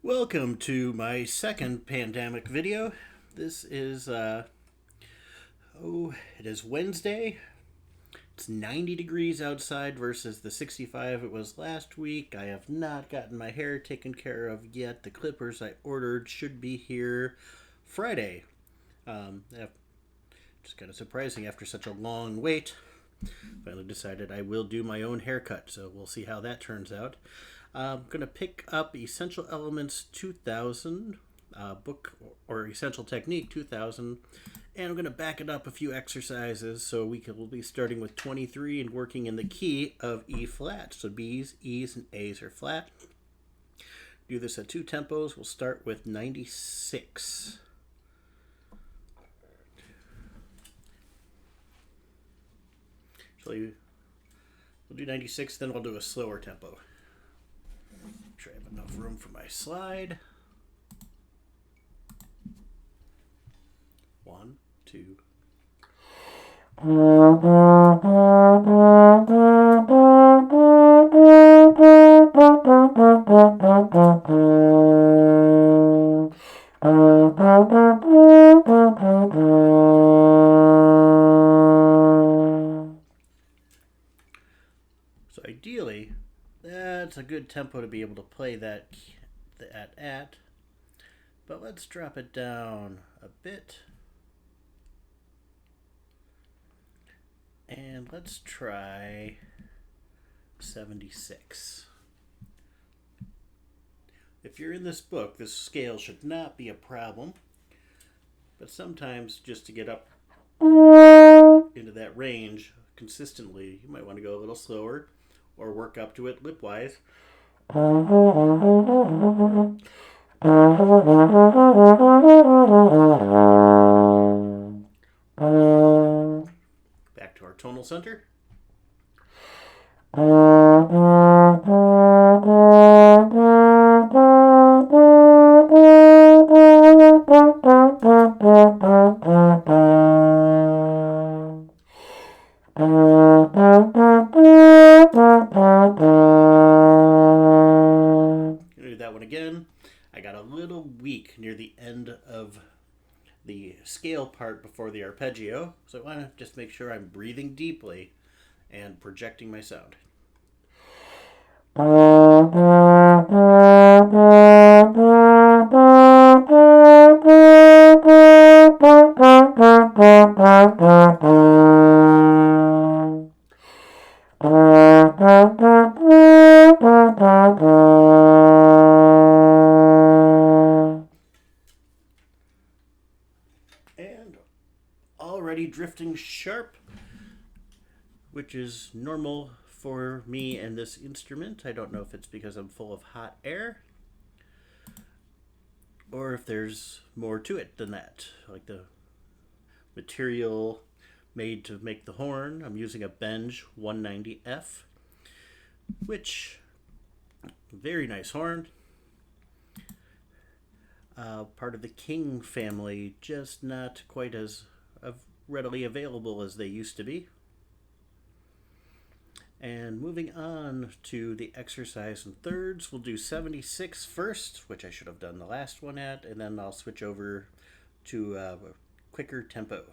Welcome to my second pandemic video. This is, it is Wednesday. It's 90 degrees outside versus the 65 it was last week. I have not gotten my hair taken care of yet. The clippers I ordered should be here Friday. Just kind of surprising after such a long wait. Finally decided I will do my own haircut, so we'll see how that turns out. I'm going to pick up Essential Elements 2000, book or Essential Technique 2000, and I'm going to back it up a few exercises. So we'll be starting with 23 and working in the key of E flat. So B's, E's, and A's are flat. Do this at two tempos. We'll start with 96. So we'll do 96, then we'll do a slower tempo. Make sure I have enough room for my slide. 1, 2. So ideally, that's a good tempo to be able to play that at. But let's drop it down a bit. And let's try 76. If you're in this book, this scale should not be a problem. But sometimes just to get up into that range consistently, you might want to go a little slower or work up to it lip-wise. Back to our tonal center. Do that one again. I got a little weak near the end of the scale part before the arpeggio, so I want to just make sure I'm breathing deeply and projecting my sound. And already drifting sharp, which is normal for me and this instrument. I don't know if it's because I'm full of hot air or if there's more to it than that, like the material made to make the horn. I'm using a Benge 190F, which very nice horn. Part of the King family, just not quite as readily available as they used to be. And moving on to the exercise in thirds, we'll do 76 first, which I should have done the last one at, and then I'll switch over to a quicker tempo.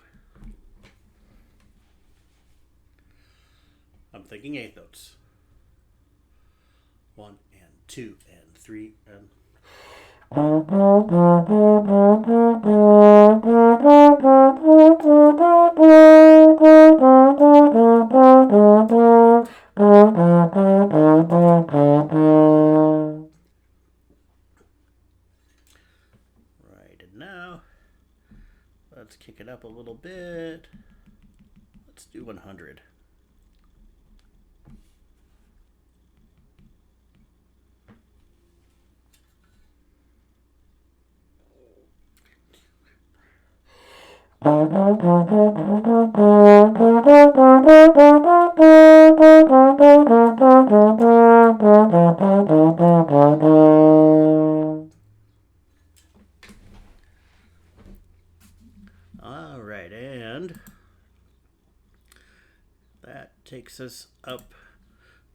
I'm thinking eighth notes. 1 and 2 and 3 and... Right, and now let's kick it up a little bit. Let's do 100. All right, and that takes us up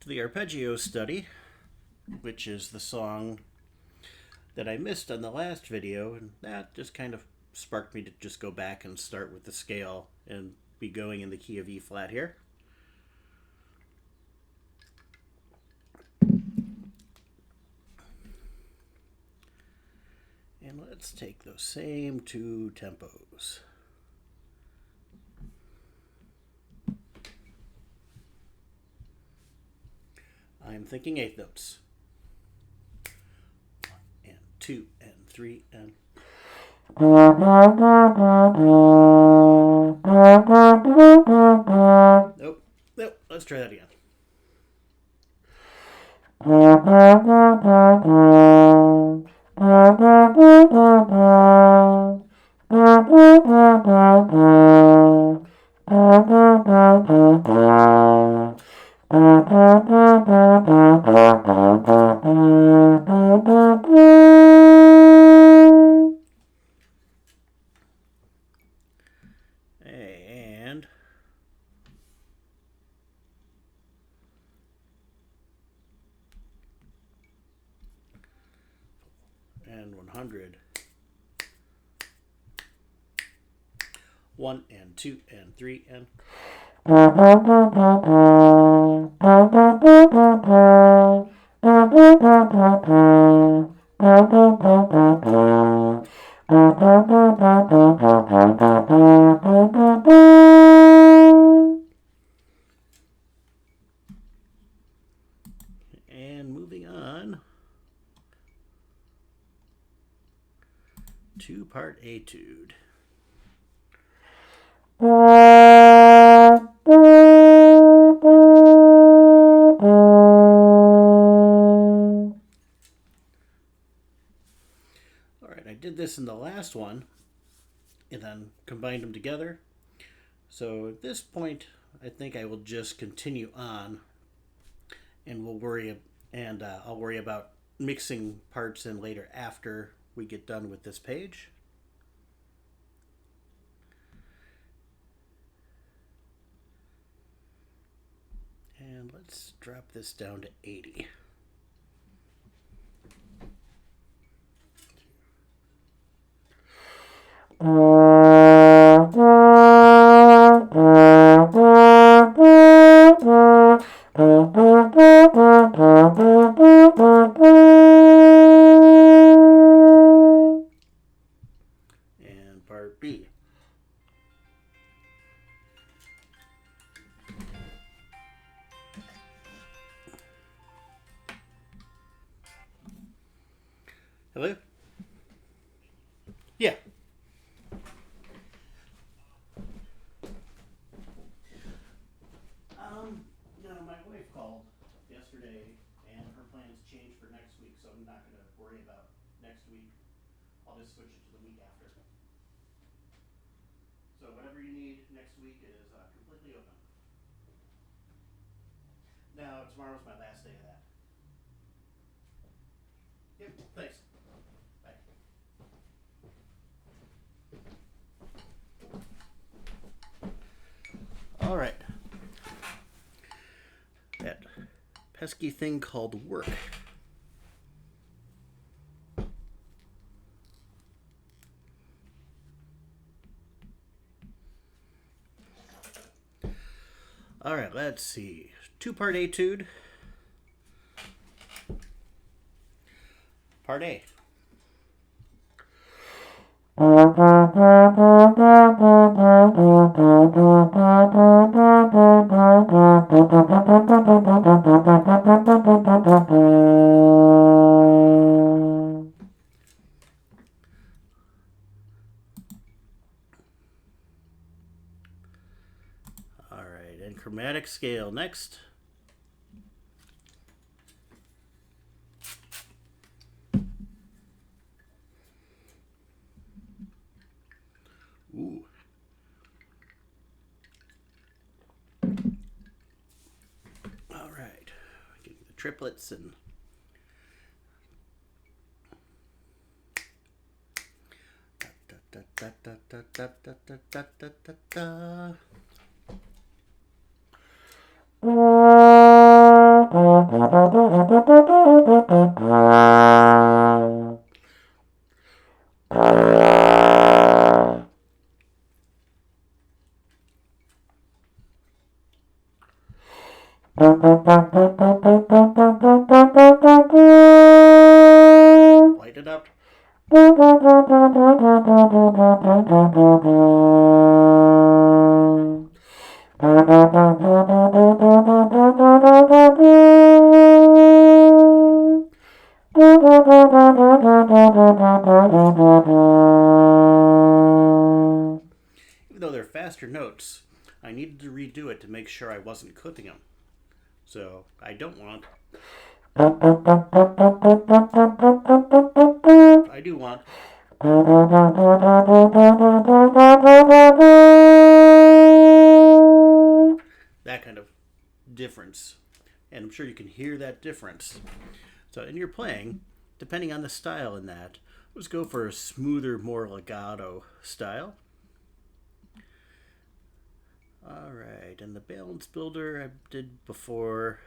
to the Arpeggio Study, which is the song that I missed on the last video, and that just kind of sparked me to just go back and start with the scale and be going in the key of E flat here. And let's take those same two tempos. I'm thinking eighth notes. 1 and 2 and 3 and... Nope. Nope. Let's try that again. And 100. 1 and 2 and 3 and... And moving on to part Etude. Alright, I did this in the last one and then combined them together. So at this point, I think I will just continue on, and I'll worry about mixing parts in later after we get done with this page. And let's drop this down to 80. And part B. Hello? Yeah. My wife called yesterday, and her plans changed for next week, so I'm not going to worry about next week. I'll just switch it to the week after. So whatever you need next week is completely open. Now, tomorrow's my last day of that. Yep, thanks. Bye. All right. That pesky thing called work. All right, let's see. Two-part Etude. Part A. All right, and Chromatic Scale next. Ooh. All right, getting the triplets and da da da da da da da da da da da. Light it up. Even though they're faster notes, I needed to redo it to make sure I wasn't clipping them. So I don't want. I do want. That kind of difference. And I'm sure you can hear that difference. So in your playing, depending on the style in that, let's go for a smoother, more legato style. Alright, and the balance builder I did before.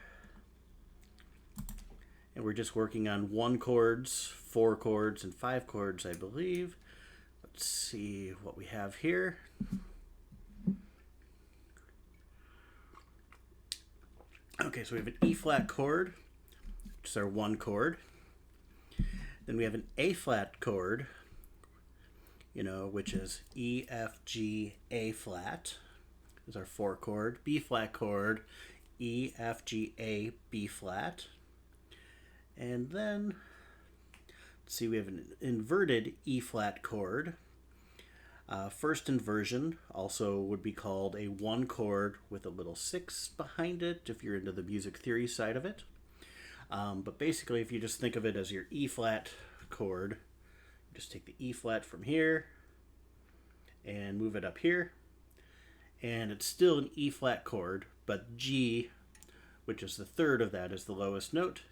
And we're just working on 1 chords, 4 chords, and 5 chords, I believe. Let's see what we have here. Okay, so we have an E flat chord, which is our 1 chord. Then we have an A flat chord, which is E, F, G, A flat is our 4 chord. B flat chord, E, F, G, A, B flat. And then, let's see, we have an inverted E flat chord. First inversion also would be called a 1 chord with a little 6 behind it if you're into the music theory side of it. But basically, if you just think of it as your E flat chord, you just take the E flat from here and move it up here. And it's still an E flat chord, but G, which is the third of that, is the lowest note.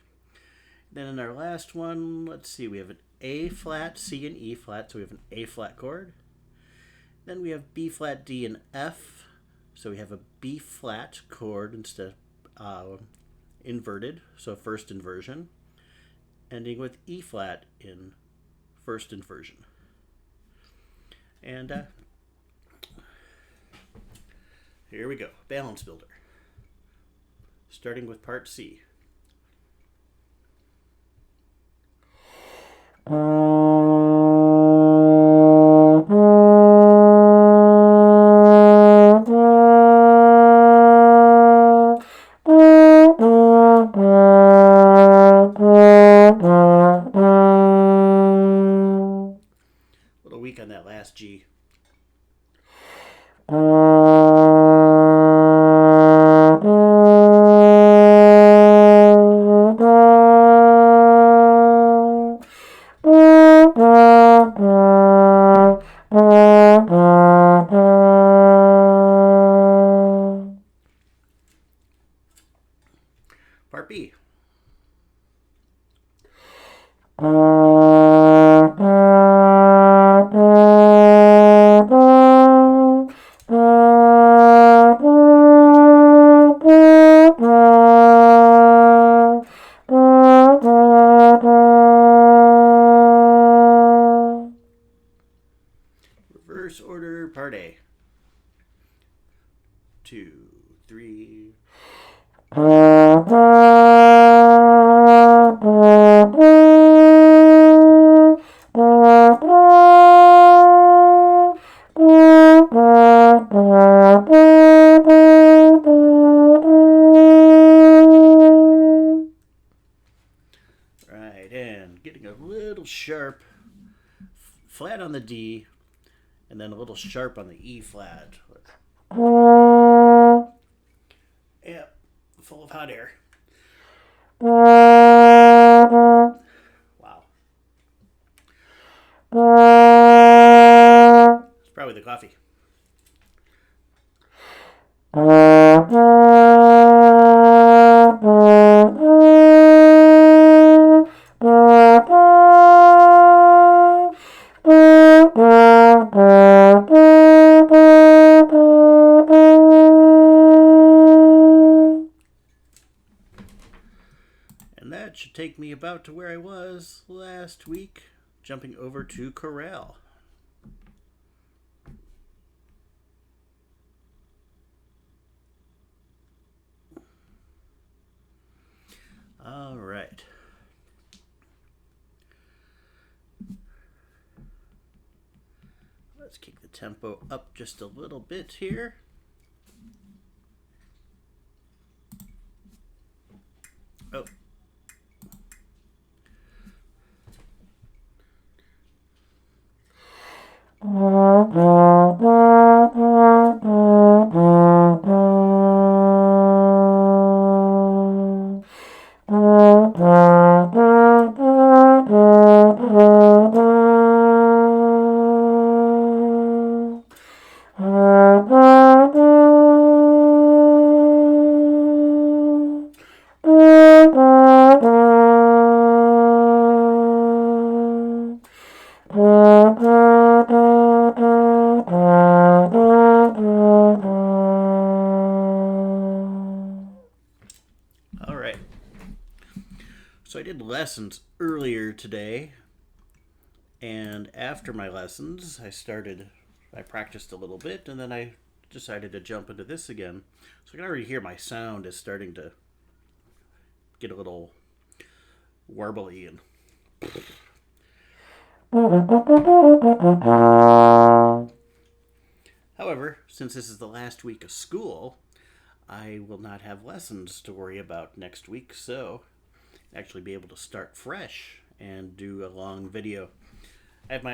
Then in our last one, let's see, we have an A flat, C, and E flat, so we have an A flat chord. Then we have B flat, D, and F, so we have a B flat chord instead inverted, so first inversion, ending with E flat in first inversion. And here we go, balance builder. Starting with part C. A little weak on that last G. Part B. Reverse order, part A. 2, 3. Right, and getting a little sharp, flat on the D, and then a little sharp on the E flat. Yeah, full of hot air. Wow. It's probably the coffee. And that should take me about to where I was last week, jumping over to Chorale. All right. Let's kick the tempo up just a little bit here. Oh. All right. So I did lessons earlier today, and after my lessons, I practiced a little bit, and then I decided to jump into this again. So I can already hear my sound is starting to get a little warbly and however, since this is the last week of school, I will not have lessons to worry about next week, so actually be able to start fresh and do a long video. I have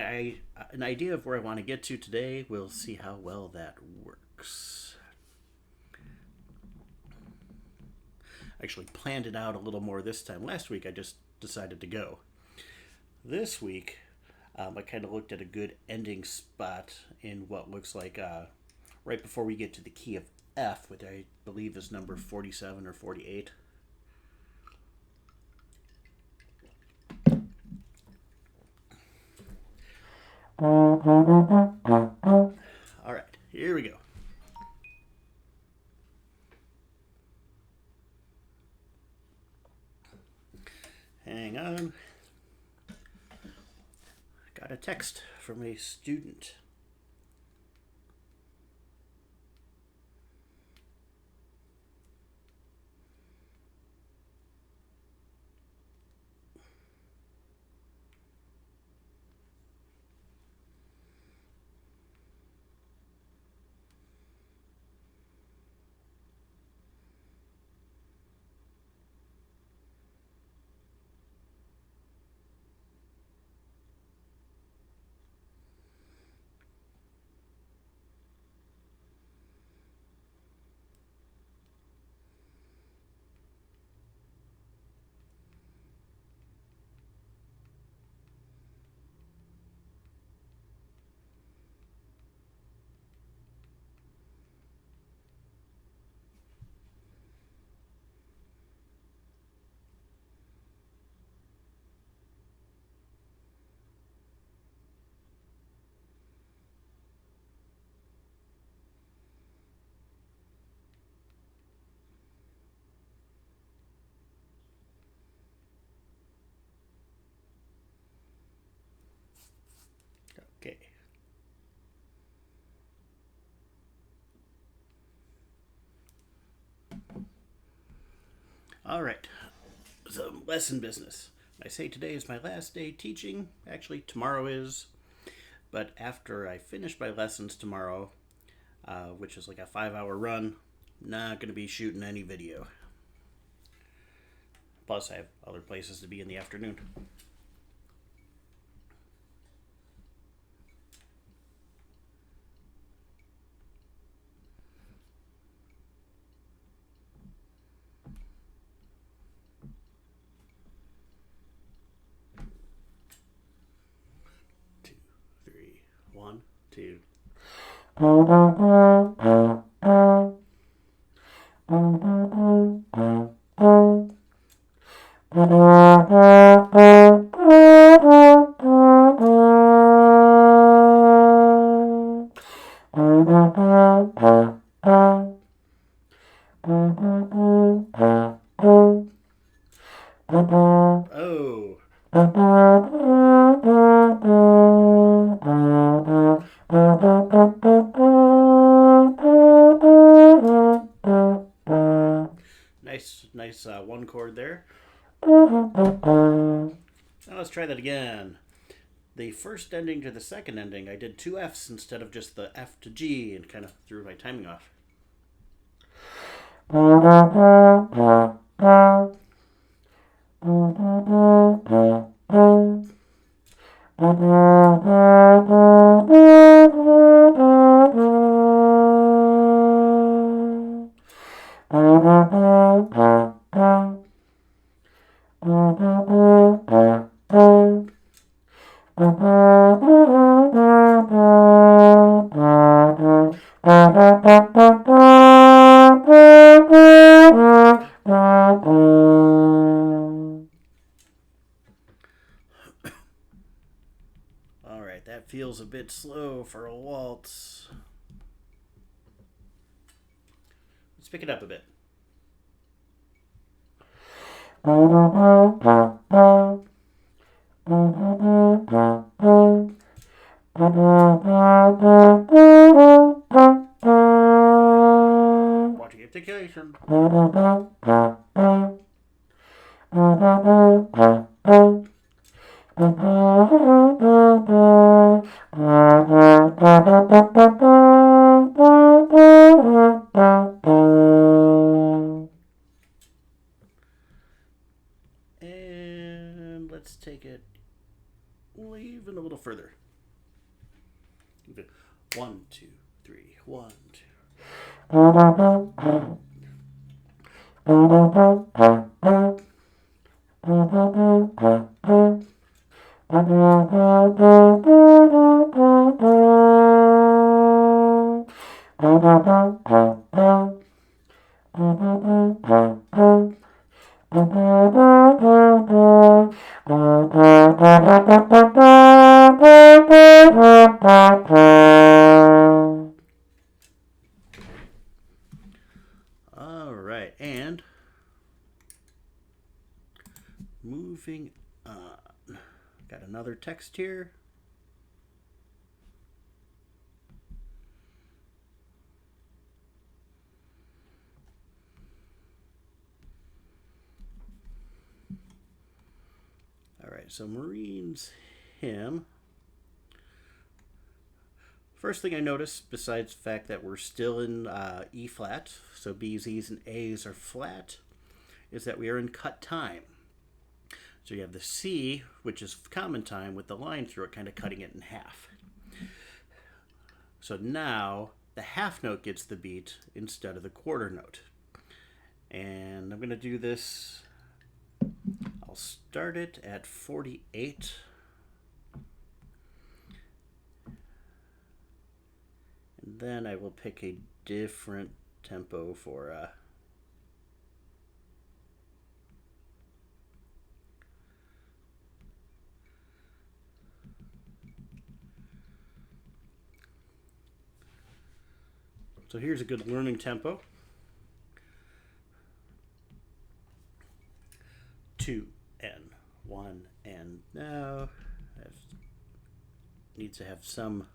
an idea of where I want to get to today. We'll see how well that works. I actually planned it out a little more this time. Last week I just decided to go. This week I kind of looked at a good ending spot in what looks like right before we get to the key of F, which I believe is number 47 or 48. All right, here we go. Hang on. Got a text from a student. Okay. All right. Some lesson business. I say today is my last day teaching. Actually, tomorrow is. But after I finish my lessons tomorrow, which is like a 5-hour run, not going to be shooting any video. Plus, I have other places to be in the afternoon. Two, three, 1, 2. Oh, Nice one chord there. Now let's try that again. The first ending to the second ending, I did two Fs instead of just the F to G and kind of threw my timing off. Alright, that feels a bit slow for a waltz. Let's pick it up a bit. Watching articulation. And let's take it even a little further. 1, 2, 3, 1, 2. All right, and moving on. Got another text here. All right, so Marine's hymn. First thing I noticed, besides the fact that we're still in E flat, so B's, E's, and A's are flat, is that we are in cut time. So you have the C, which is common time, with the line through it kind of cutting it in half. So now the half note gets the beat instead of the quarter note. And I'm going to do this. I'll start it at 48. And then I will pick a different tempo for so here's a good learning tempo. 2 and 1 and now needs to have some.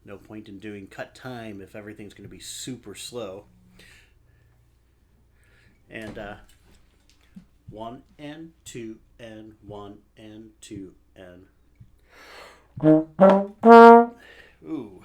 No point in doing cut time if everything's going to be super slow. And 1 and 2 and 1 and 2 and. Ooh.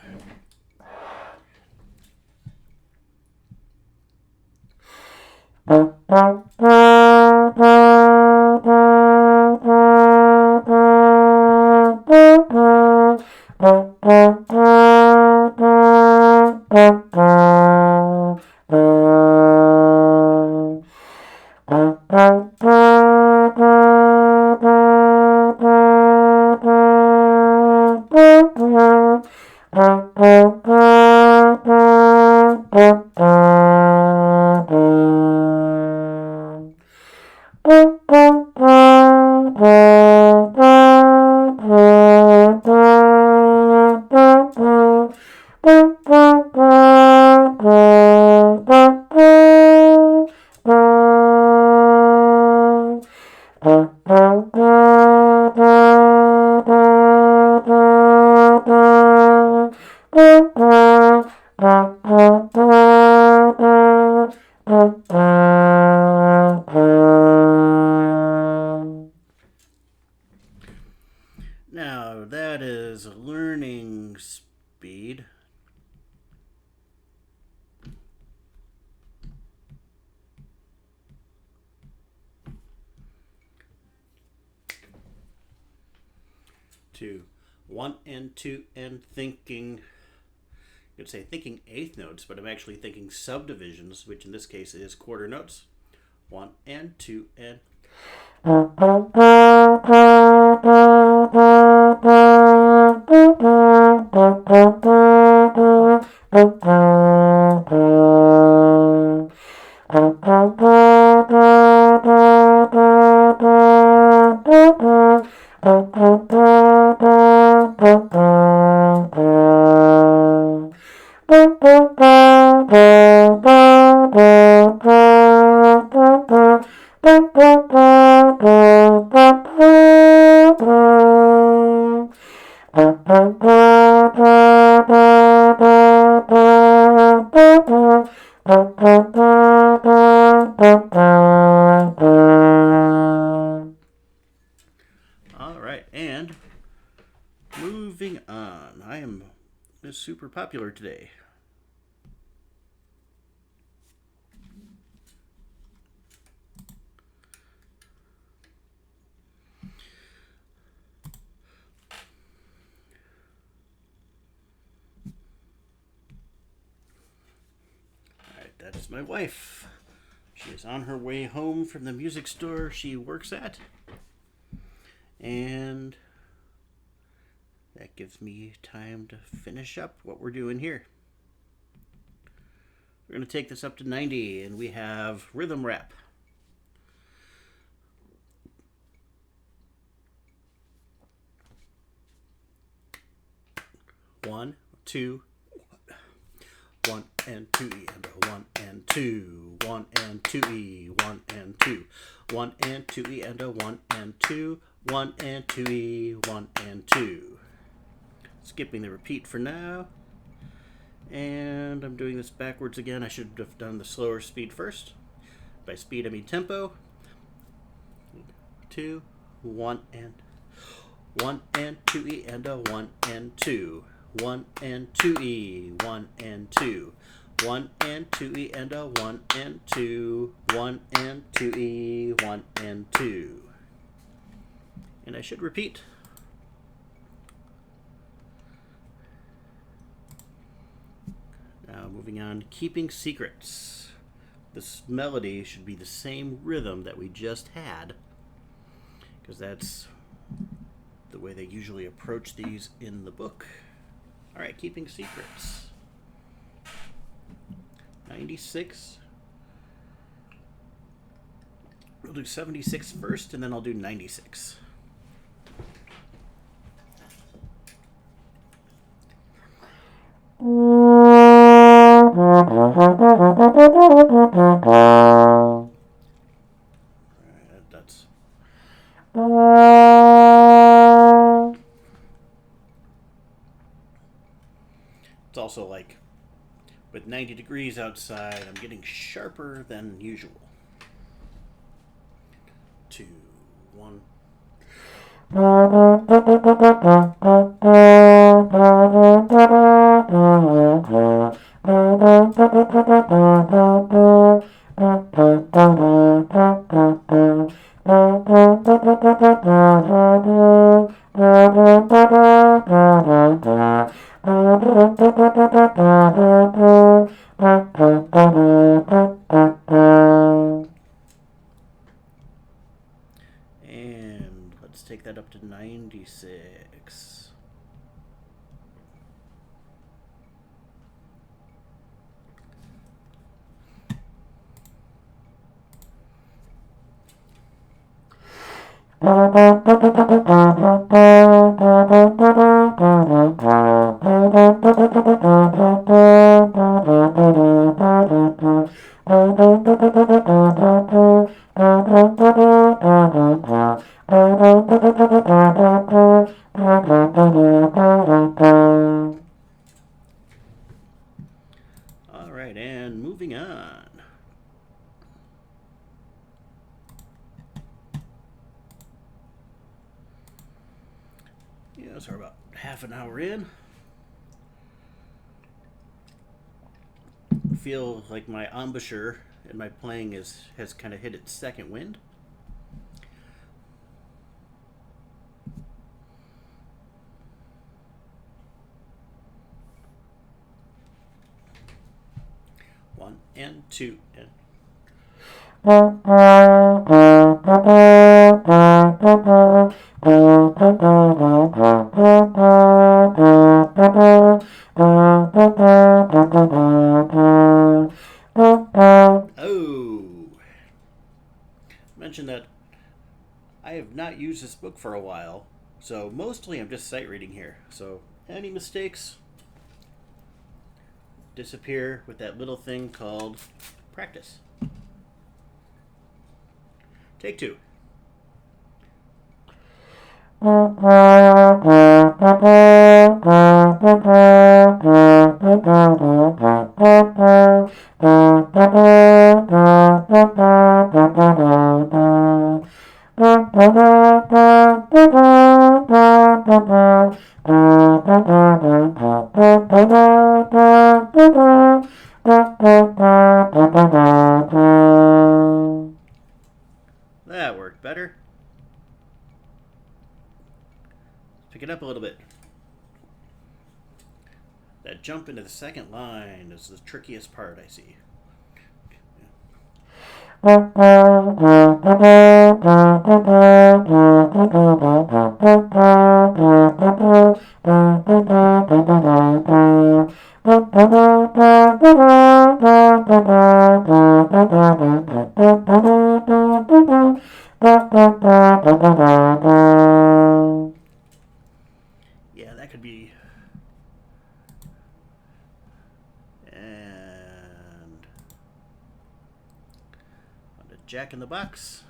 2, 1 and 2, and thinking. You could say thinking eighth notes, but I'm actually thinking subdivisions, which in this case is quarter notes. 1 and 2 and. All right, and moving on. I am super popular today. All right, that is my wife. She is on her way home from the music store she works at. And that gives me time to finish up what we're doing here. We're going to take this up to 90, and we have rhythm rap. One, two, 1 and 2 E and a 1 and 2, 1 and 2 E, 1 and 2, 1 and 2 E and a 1 and 2, 1 and 2 E, 1 and 2. Skipping the repeat for now. And I'm doing this backwards again. I should have done the slower speed first. By speed I mean tempo. 2, 1 and 2 E and a 1 and 2. 1 and 2 E, 1 and 2. 1 and 2 E and a 1 and 2. 1 and 2 E, 1 and 2. And I should repeat. Now moving on, Keepin Secrets. This melody should be the same rhythm that we just had, because that's the way they usually approach these in the book. All right, Keepin Secrets. 96. We'll do 76 first, and then I'll do 96. That's it's also like with 90 degrees outside, I'm getting sharper than usual. 2, 1. And let's take that up to 96. All right, and moving on. Yeah, so we're about half an hour in. I feel like my embouchure and my playing has kind of hit its second wind. and 2 and oh, mention that I have not used this book for a while, so mostly I'm just sight reading here. So any mistakes disappear with that little thing called practice. Take 2. That worked better. Pick it up a little bit. That jump into the second line is the trickiest part, I see. Yeah, that could be. And on to Jack in the Box.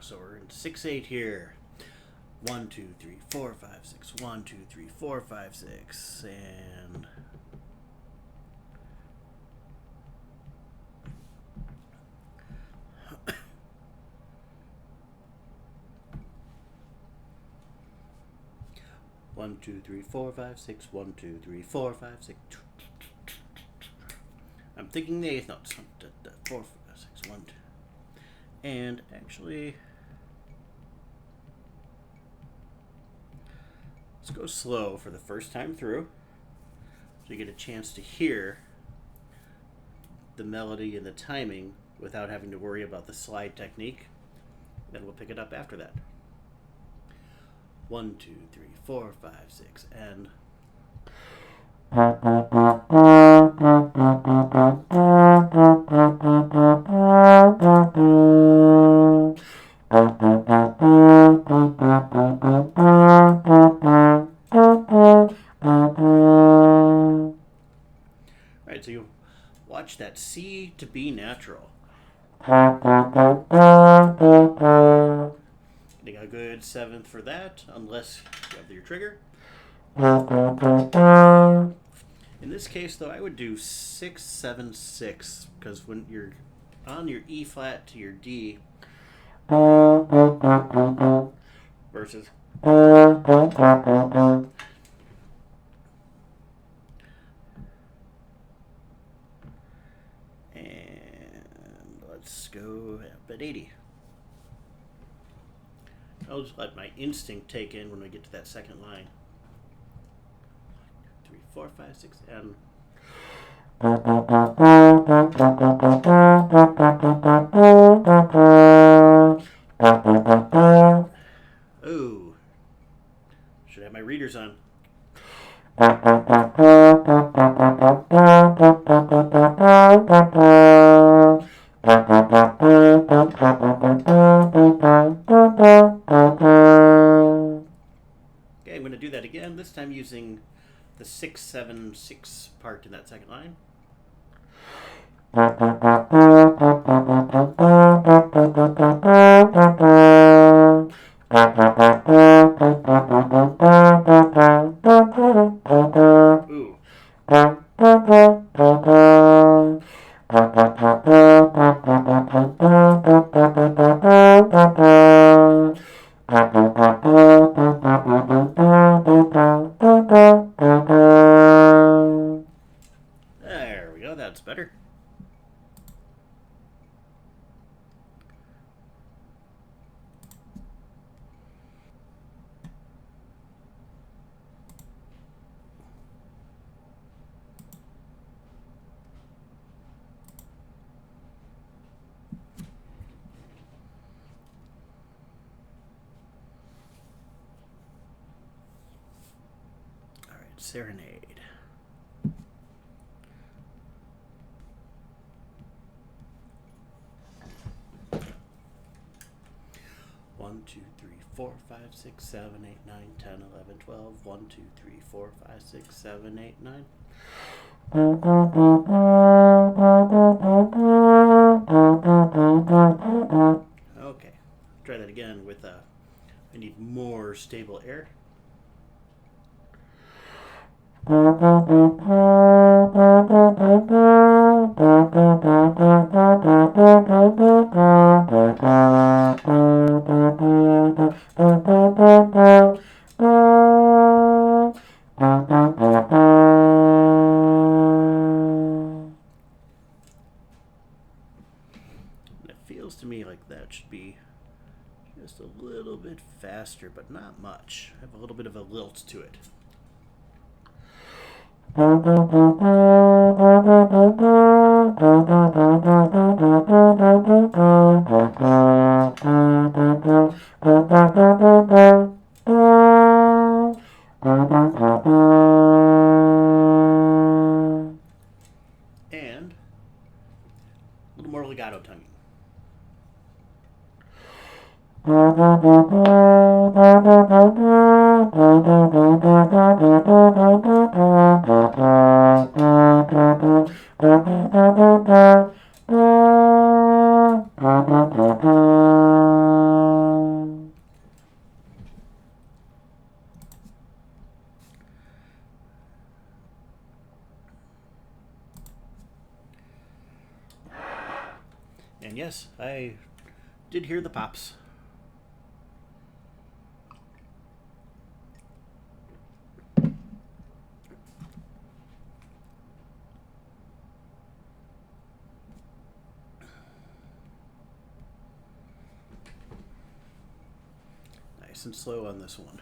So we're in 6/8 here. 1, 2, 3, 4, 5, 6. 1, 2, 3, 4, 5, 6, and 1, 2, 3, 4, 5, 6. 1, 2, 3, 4, 5, 6. I'm thinking the eighth notes. 4, 5, 6, 1, 2. And actually, let's go slow for the first time through, so you get a chance to hear the melody and the timing without having to worry about the slide technique. Then we'll pick it up after that. 1, 2, 3, 4, 5, 6, and Alright, so you watch that C to B natural. Getting a good 7th for that, unless you have your trigger. In this case, though, I would do 6, 7, 6, because when you're on your E flat to your D versus and let's go up at 80. I'll just let my instinct take in when we get to that second line. 3, 4, 5, 6, and oh, should have my readers on. Okay, I'm going to do that again, this time using the 6, 7, 6 part in that second line. Ooh. There we go, that's better. Serenade. One, two, three, 4, 5, 6, 7, 8, 9, 10, 11, 12. 1, 2, 3, 4, 5, 6, 7, 8, 9. Okay, try that again with I need more stable air. It feels to me like that should be just a little bit faster, but not much. Have a little bit of a lilt to it. And a little more legato tonguing. And yes, I did hear the pops. Nice and slow on this one.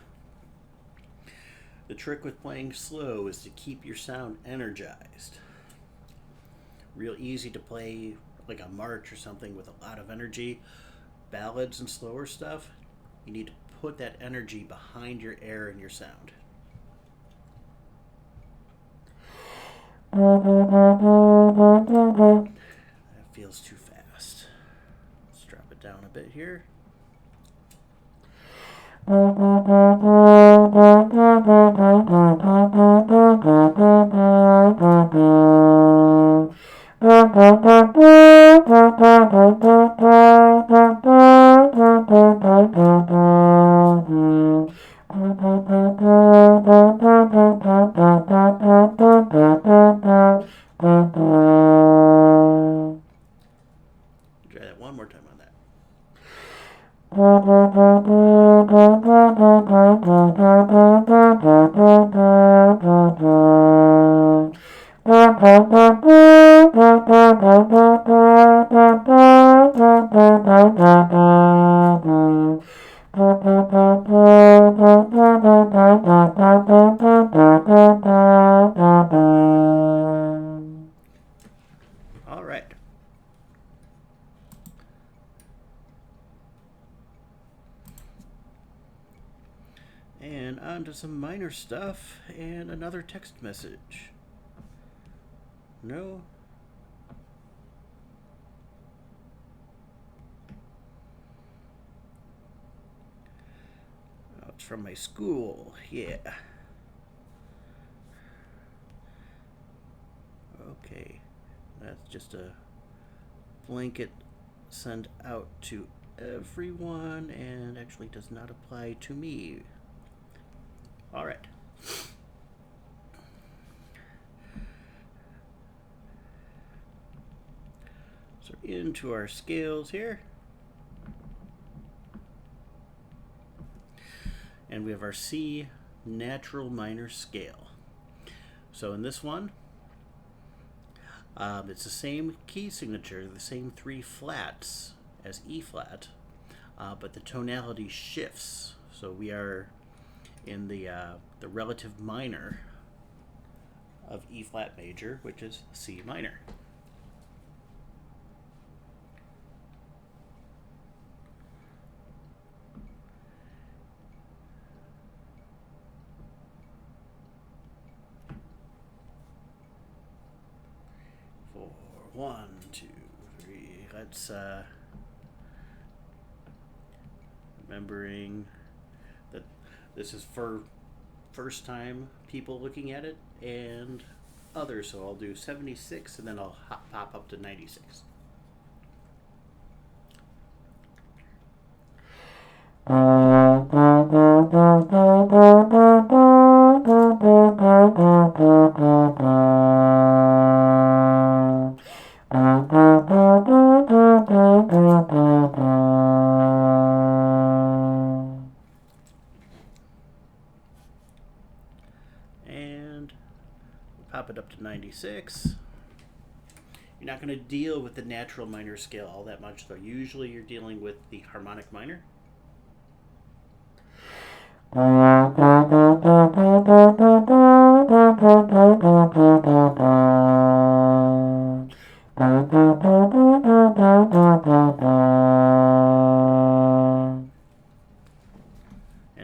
The trick with playing slow is to keep your sound energized. Real easy to play like a march or something with a lot of energy. Ballads and slower stuff, you need to put that energy behind your air and your sound. That feels too fast. Let's drop it down a bit here. Try that one more time on that. All right. And on to some minor stuff and another text message. No? Oh, it's from my school. Yeah. Okay. That's just a blanket send out to everyone and actually does not apply to me. All right. So into our scales here. And we have our C natural minor scale. So in this one, it's the same key signature, the same 3 flats as E flat, but the tonality shifts. So we are in the relative minor of E flat major, which is C minor. 1, 2, 3. Let's remembering that this is for first time people looking at it and others, so I'll do 76 and then I'll pop up to 96. And pop it up to 96. You're not going to deal with the natural minor scale all that much, though. Usually you're dealing with the harmonic minor. And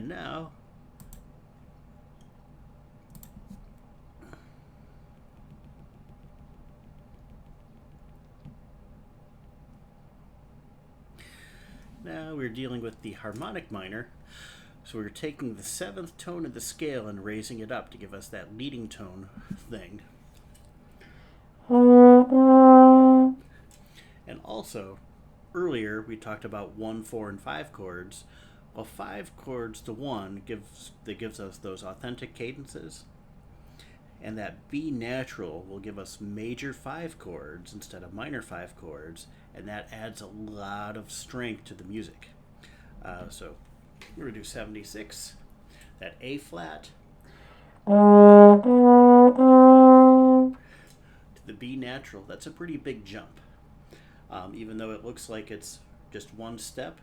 now we're dealing with the harmonic minor. So we're taking the 7th tone of the scale and raising it up to give us that leading tone thing. And also, earlier we talked about 1, 4, and 5 chords. Well, 5 chords to 1 gives us those authentic cadences. And that B natural will give us major 5 chords instead of minor 5 chords. And that adds a lot of strength to the music. So we're going to do 76, that A flat, to the B natural. That's a pretty big jump. Even though it looks like it's just one step,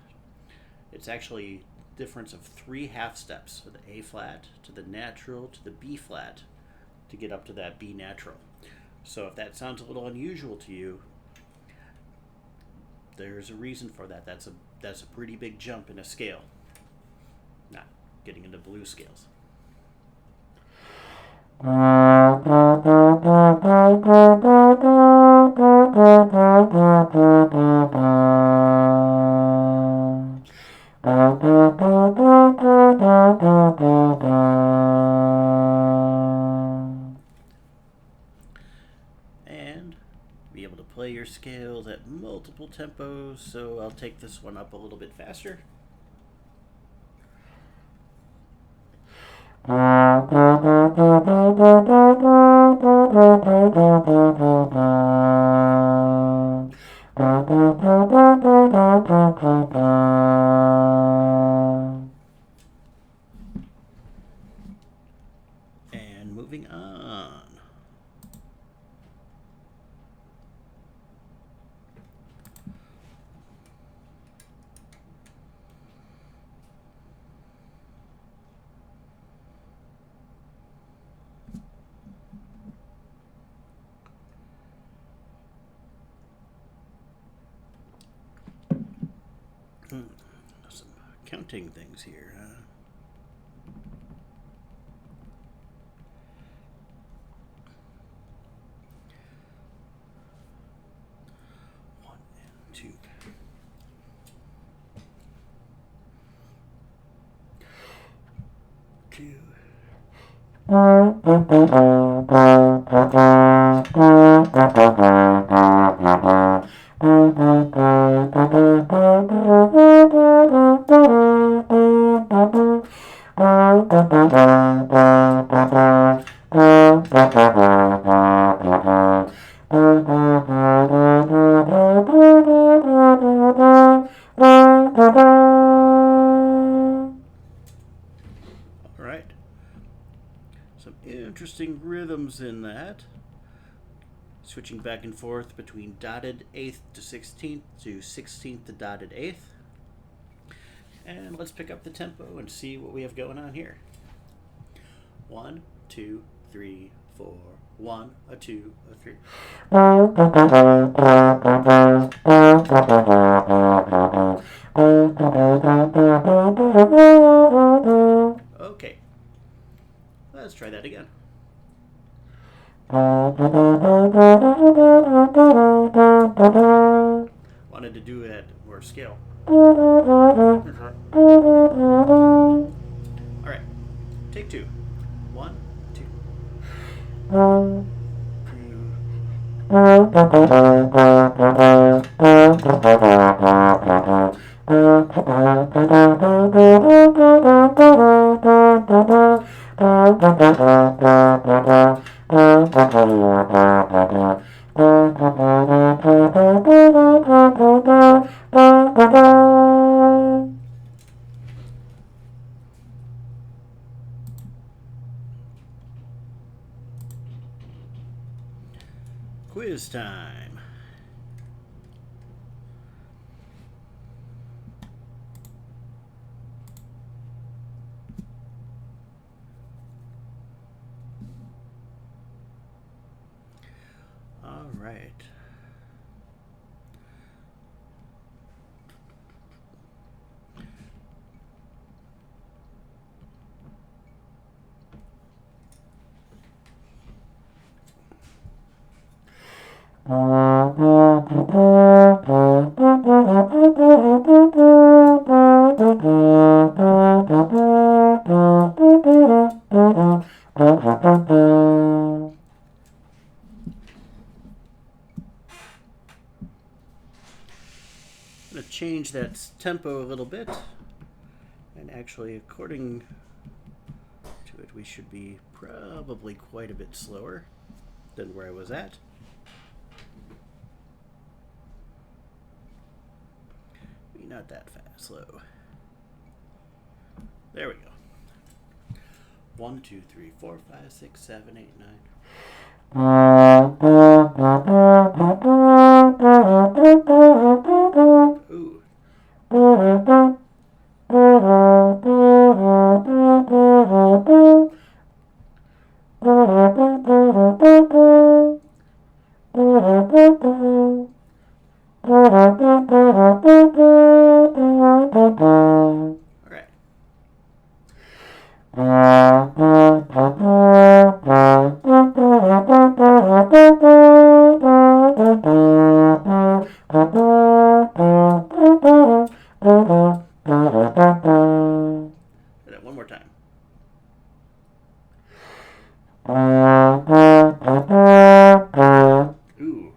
it's actually a difference of 3 half steps. So the A flat, to the natural, to the B flat, to get up to that B natural. So if that sounds a little unusual to you, there's a reason for that. That's a pretty big jump in a scale. Not getting into blues scales. And be able to play your scales at multiple tempos, so I'll take this one up a little bit faster. And moving on. Some counting things here. 1 and 2. 2. Alright. Some interesting rhythms in that. Switching back and forth between dotted 8th to 16th to 16th to dotted 8th. And let's pick up the tempo and see what we have going on here. 1, 2, 3, 4. 1, a 2, a 3. Okay. Let's try that again. ahead, or scale. All right, take two. 1, 2. Quiz time. All right. I'm going to change that tempo a little bit, and actually, according to it, we should be probably quite a bit slower than where I was at. Maybe not that fast, slow. There we go. 1, 2, 3, 4, 5, 6, 7, 8, 9. Ooh. All right. Do that one more time. Ooh.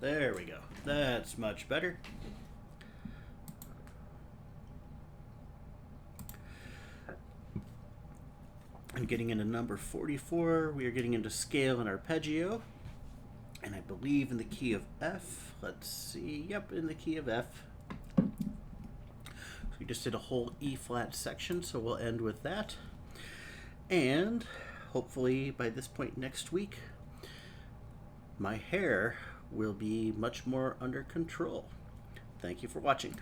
There we go. That's much better. And getting into number 44, we are getting into scale and arpeggio. And I believe in the key of F. Let's see. Yep, in the key of F. So we just did a whole E flat section, so we'll end with that. And hopefully by this point next week, my hair will be much more under control. Thank you for watching.